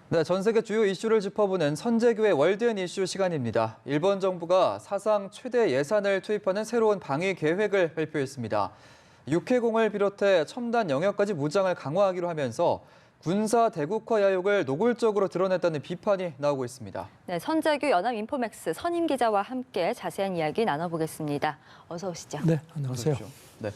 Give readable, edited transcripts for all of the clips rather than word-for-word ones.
네, 전 세계 주요 이슈를 짚어보는 선제교의 월드엔 이슈 시간입니다. 일본 정부가 사상 최대 예산을 투입하는 새로운 방위 계획을 발표했습니다. 육해공을 비롯해 첨단 영역까지 무장을 강화하기로 하면서 군사 대국화 야욕을 노골적으로 드러냈다는 비판이 나오고 있습니다. 네, 선재규 연합인포맥스 선임 기자와 함께 자세한 이야기 나눠보겠습니다. 어서 오시죠. 네, 안녕하세요. 네,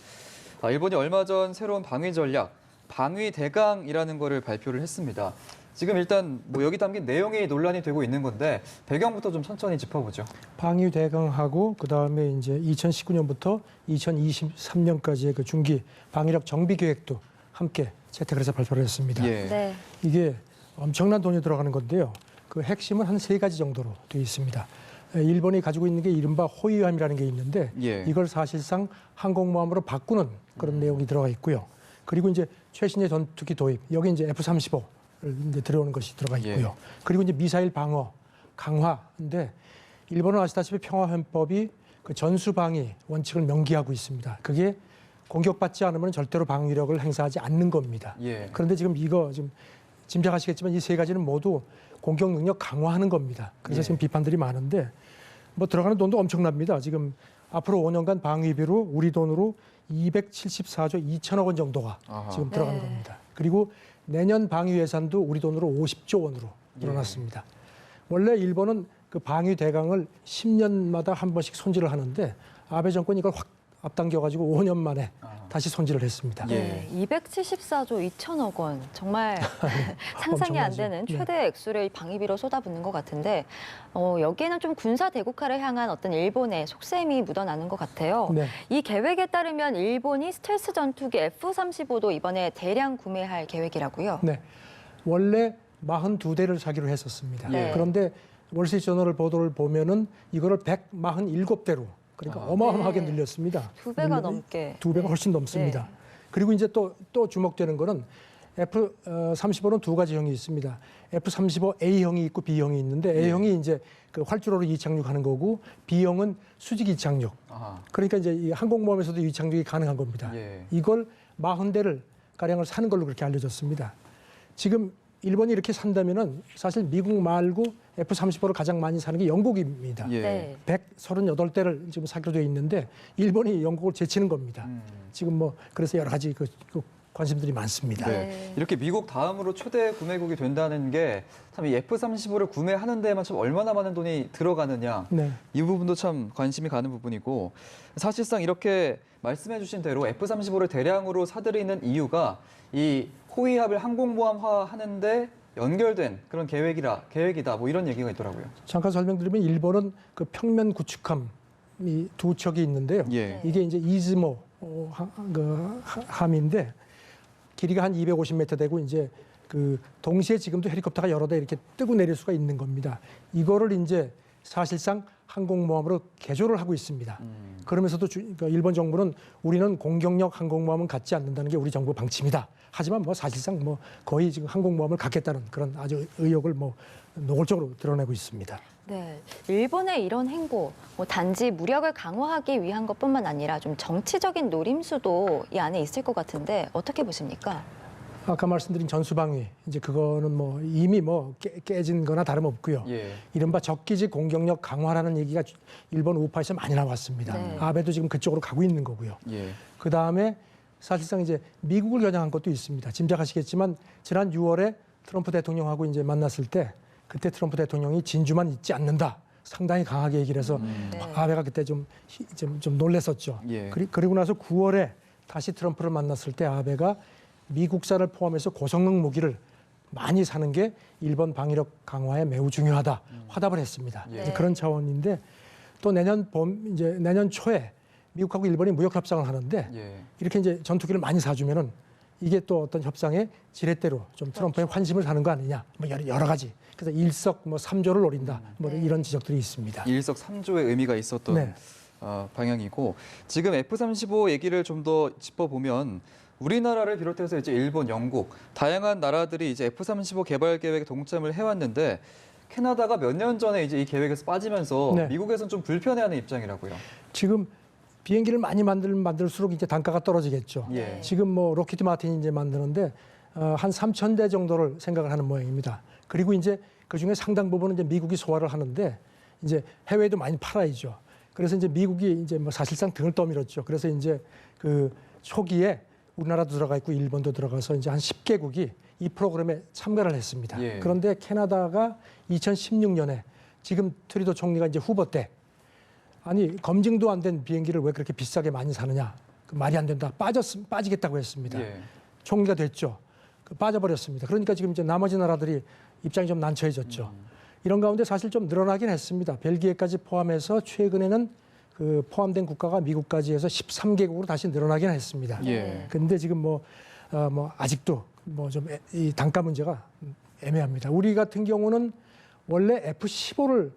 일본이 얼마 전 새로운 방위 전략, 방위 대강이라는 거를 발표를 했습니다. 지금 일단 여기 담긴 내용이 논란이 되고 있는 건데 배경부터 좀 천천히 짚어보죠. 방위 대강하고 그다음에 이제 2019년부터 2023년까지의 그 중기 방위력 정비 계획도 함께 채택을 해서 발표를 했습니다. 예. 네. 이게 엄청난 돈이 들어가는 건데요. 그 핵심은 한 3가지 정도로 되어 있습니다. 일본이 가지고 있는 게 이른바 호위함이라는 게 있는데 예. 이걸 사실상 항공모함으로 바꾸는 그런 내용이 들어가 있고요. 그리고 이제 최신의 전투기 도입, 여기 이제 F-35 이제 들어오는 것이 들어가 있고요. 예. 그리고 이제 미사일 방어 강화인데 일본은 아시다시피 평화헌법이 그 전수방위 원칙을 명기하고 있습니다. 그게 공격받지 않으면 절대로 방위력을 행사하지 않는 겁니다. 예. 그런데 지금 이거 지금 짐작하시겠지만 이 3가지는 모두 공격 능력 강화하는 겁니다. 그래서 예. 지금 비판들이 많은데 뭐 들어가는 돈도 엄청납니다. 지금 앞으로 5년간 방위비로 우리 돈으로 274조 2천억 원 정도가 아하. 지금 들어가는 네. 겁니다. 그리고 내년 방위 예산도 우리 돈으로 50조 원으로 늘어났습니다. 원래 일본은 그 방위 대강을 10년마다 한 번씩 손질을 하는데 아베 정권이 이걸 확 앞당겨가지고 5년 만에 다시 손질을 했습니다. 예. 네, 274조 2천억 원. 정말 상상이 안 엄청나죠. 되는 네. 최대 액수를 방위비로 쏟아붓는 것 같은데 여기에는 좀 군사 대국화를 향한 어떤 일본의 속셈이 묻어나는 것 같아요. 네. 이 계획에 따르면 일본이 스텔스 전투기 F-35도 이번에 대량 구매할 계획이라고요. 네. 원래 42대를 사기로 했었습니다. 예. 그런데 월스트리트저널 보도를 보면은 이거를 147대로 그러니까 어마어마하게 네. 늘렸습니다. 2배가 넘게. 2배가 훨씬 넘습니다. 네. 그리고 이제 또 주목되는 거는 F-35는 2가지 형이 있습니다. F-35A형이 있고 B형이 있는데 A형이 이제 그 활주로로 이착륙하는 거고 B형은 수직 이착륙. 아하. 그러니까 이제 이 항공모함에서도 이착륙이 가능한 겁니다. 예. 이걸 40대를 가량을 사는 걸로 그렇게 알려졌습니다. 지금 일본이 이렇게 산다면은 사실 미국 말고 F-35를 가장 많이 사는 게 영국입니다. 예. 네. 138대를 지금 사기로 되어 있는데 일본이 영국을 제치는 겁니다. 지금 뭐 그래서 여러 가지 그 관심들이 많습니다. 네. 네. 이렇게 미국 다음으로 최대 구매국이 된다는 게 참 이 F-35를 구매하는 데에만 참 얼마나 많은 돈이 들어가느냐 네. 이 부분도 참 관심이 가는 부분이고 사실상 이렇게 말씀해 주신 대로 F-35를 대량으로 사들이는 이유가 이 호위함을 항공모함화하는데 연결된 그런 계획이다 뭐 이런 얘기가 있더라고요. 잠깐 설명드리면 일본은 그 평면 구축함이 2척이 있는데요. 예. 이게 이제 이즈모 함인데 길이가 한 250m 되고 이제 그 동시에 지금도 헬리콥터가 여러 대 이렇게 뜨고 내릴 수가 있는 겁니다. 이거를 이제 사실상 항공모함으로 개조를 하고 있습니다. 그러면서도 그러니까 일본 정부는 우리는 공격력 항공모함은 갖지 않는다는 게 우리 정부 방침이다. 하지만 뭐 사실상 뭐 거의 지금 항공모함을 갖겠다는 그런 아주 의욕을 뭐 노골적으로 드러내고 있습니다. 네, 일본의 이런 행보, 단지 무력을 강화하기 위한 것뿐만 아니라 좀 정치적인 노림수도 이 안에 있을 것 같은데 어떻게 보십니까? 아까 말씀드린 전수방위 이제 그거는 뭐 이미 뭐 깨진 거나 다름없고요. 예. 이른바 적기지 공격력 강화라는 얘기가 일본 우파에서 많이 나왔습니다. 네. 아베도 지금 그쪽으로 가고 있는 거고요. 예. 그다음에 사실상 이제 미국을 겨냥한 것도 있습니다. 짐작하시겠지만 지난 6월에 트럼프 대통령하고 이제 만났을 때 그때 트럼프 대통령이 진주만 있지 않는다. 상당히 강하게 얘기를 해서 네. 아베가 그때 좀 놀랬었죠. 예. 그리고 나서 9월에 다시 트럼프를 만났을 때 아베가 미국산을 포함해서 고성능 무기를 많이 사는 게 일본 방위력 강화에 매우 중요하다. 화답을 했습니다. 예. 이제 그런 차원인데 또 내년 초에 미국하고 일본이 무역 협상을 하는데 예. 이렇게 이제 전투기를 많이 사주면은 이게 또 어떤 협상의 지렛대로 좀 트럼프의 환심을 사는 거 아니냐. 뭐 여러 가지. 그래서 일석삼조를 노린다. 뭐 이런 지적들이 있습니다. 일석삼조의 의미가 있었던 네. 방향이고 지금 F-35 얘기를 좀 더 짚어보면 우리나라를 비롯해서 이제 일본, 영국 다양한 나라들이 이제 F-35 개발 계획에 동참을 해왔는데 캐나다가 몇 년 전에 이제 이 계획에서 빠지면서 네. 미국에서는 좀 불편해하는 입장이라고요. 지금 비행기를 많이 만들수록 이제 단가가 떨어지겠죠. 예. 지금 뭐 로키드 마틴이 이제 만드는데 한 3,000대 정도를 생각을 하는 모양입니다. 그리고 이제 그 중에 상당 부분은 이제 미국이 소화를 하는데 이제 해외에도 많이 팔아야죠. 그래서 이제 미국이 이제 뭐 사실상 등을 떠밀었죠. 그래서 이제 그 초기에 우리나라도 들어가 있고 일본도 들어가서 이제 한 10개국이 이 프로그램에 참가를 했습니다. 예. 그런데 캐나다가 2016년에 지금 트루도 총리가 이제 후보 때 아니 검증도 안 된 비행기를 왜 그렇게 비싸게 많이 사느냐, 그 말이 안 된다, 빠지겠다고 했습니다. 예. 총리가 됐죠. 빠져버렸습니다. 그러니까 지금 이제 나머지 나라들이 입장이 좀 난처해졌죠. 이런 가운데 사실 좀 늘어나긴 했습니다. 벨기에까지 포함해서 최근에는 그 포함된 국가가 미국까지 해서 13개국으로 다시 늘어나긴 했습니다. 예. 근데 지금 뭐 아직도 뭐 좀 이 단가 문제가 애매합니다. 우리 같은 경우는 원래 F-15를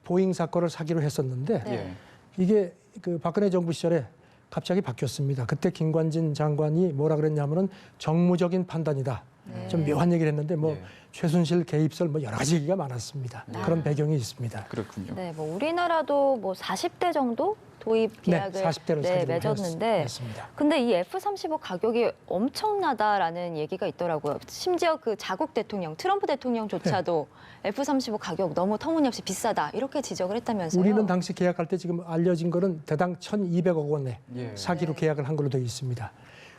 보잉사 거를 사기로 했었는데 예. 이게 그 박근혜 정부 시절에 갑자기 바뀌었습니다. 그때 김관진 장관이 뭐라 그랬냐면은 정무적인 판단이다. 네. 좀 묘한 얘기를 했는데 뭐 예. 최순실 개입설 뭐 여러 가지 얘기가 많았습니다. 그런 배경이 있습니다. 그렇군요. 네, 뭐 우리나라도 뭐 40대 정도 도입 계약을 네, 40대를 맺었는데 했습니다. 근데 이 F-35 가격이 엄청나다라는 얘기가 있더라고요. 심지어 그 자국 대통령, 트럼프 대통령조차도 F-35 가격 너무 터무니없이 비싸다 이렇게 지적을 했다면서요. 우리는 당시 계약할 때 지금 알려진 거는 대당 1,200억 원에 예. 사기로 네. 계약을 한 걸로 되어 있습니다.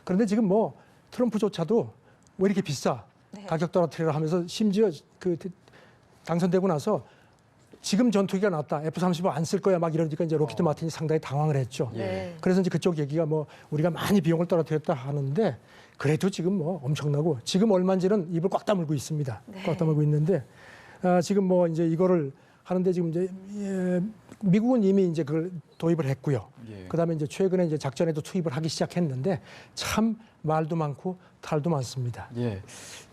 그런데 지금 뭐 트럼프조차도 왜 이렇게 비싸? 네. 가격 떨어뜨리라 하면서 심지어 그 당선되고 나서 지금 전투기가 낫다. F-35 안 쓸 거야 막 이러니까 이제 로키드 마틴이 상당히 당황을 했죠. 예. 네. 그래서 이제 그쪽 얘기가 뭐 우리가 많이 비용을 떨어뜨렸다 하는데 그래도 지금 뭐 엄청나고 지금 얼마인지는 입을 꽉 다물고 있습니다. 네. 꽉 다물고 있는데 지금 뭐 이제 이거를 하는데 지금 이제 미국은 이미 이제 그걸 도입을 했고요. 예. 그다음에 이제 최근에 이제 작전에도 투입을 하기 시작했는데 참 말도 많고 탈도 많습니다. 예.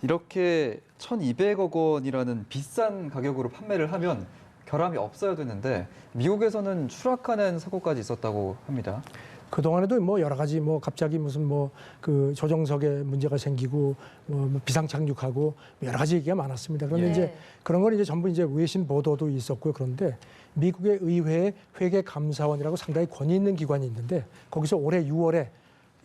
이렇게 1,200억 원이라는 비싼 가격으로 판매를 하면 결함이 없어야 되는데 미국에서는 추락하는 사고까지 있었다고 합니다. 그동안에도 뭐 여러 가지 뭐 갑자기 무슨 뭐 그 조종석에 문제가 생기고 뭐 비상 착륙하고 여러 가지 얘기가 많았습니다. 그런데 예. 이제 그런 건 이제 전부 이제 외신 보도도 있었고요. 그런데 미국의 의회 회계감사원이라고 상당히 권위 있는 기관이 있는데 거기서 올해 6월에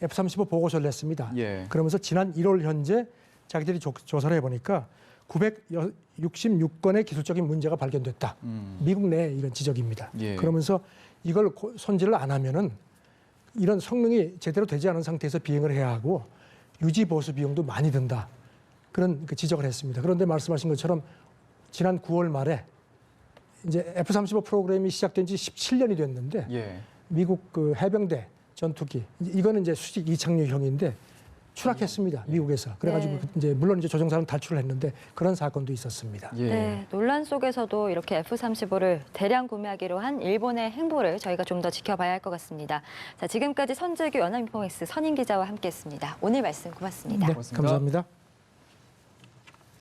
F-35 보고서를 냈습니다. 예. 그러면서 지난 1월 현재 자기들이 조사를 해보니까 966건의 기술적인 문제가 발견됐다. 미국 내 이런 지적입니다. 예. 그러면서 이걸 손질을 안 하면은 이런 성능이 제대로 되지 않은 상태에서 비행을 해야 하고 유지 보수 비용도 많이 든다. 그런 그 지적을 했습니다. 그런데 말씀하신 것처럼 지난 9월 말에 이제 F-35 프로그램이 시작된 지 17년이 됐는데 예. 미국 그 해병대 전투기 이거는 이제 수직 이착륙형인데 추락했습니다. 미국에서. 그래가지고 네. 이제 물론 이제 조종사는 탈출을 했는데 그런 사건도 있었습니다. 예. 네, 논란 속에서도 이렇게 F-35를 대량 구매하기로 한 일본의 행보를 저희가 좀 더 지켜봐야 할 것 같습니다. 자, 지금까지 선재규 연합인포맥스 선임 기자와 함께했습니다. 오늘 말씀 고맙습니다. 네, 고맙습니다. 감사합니다.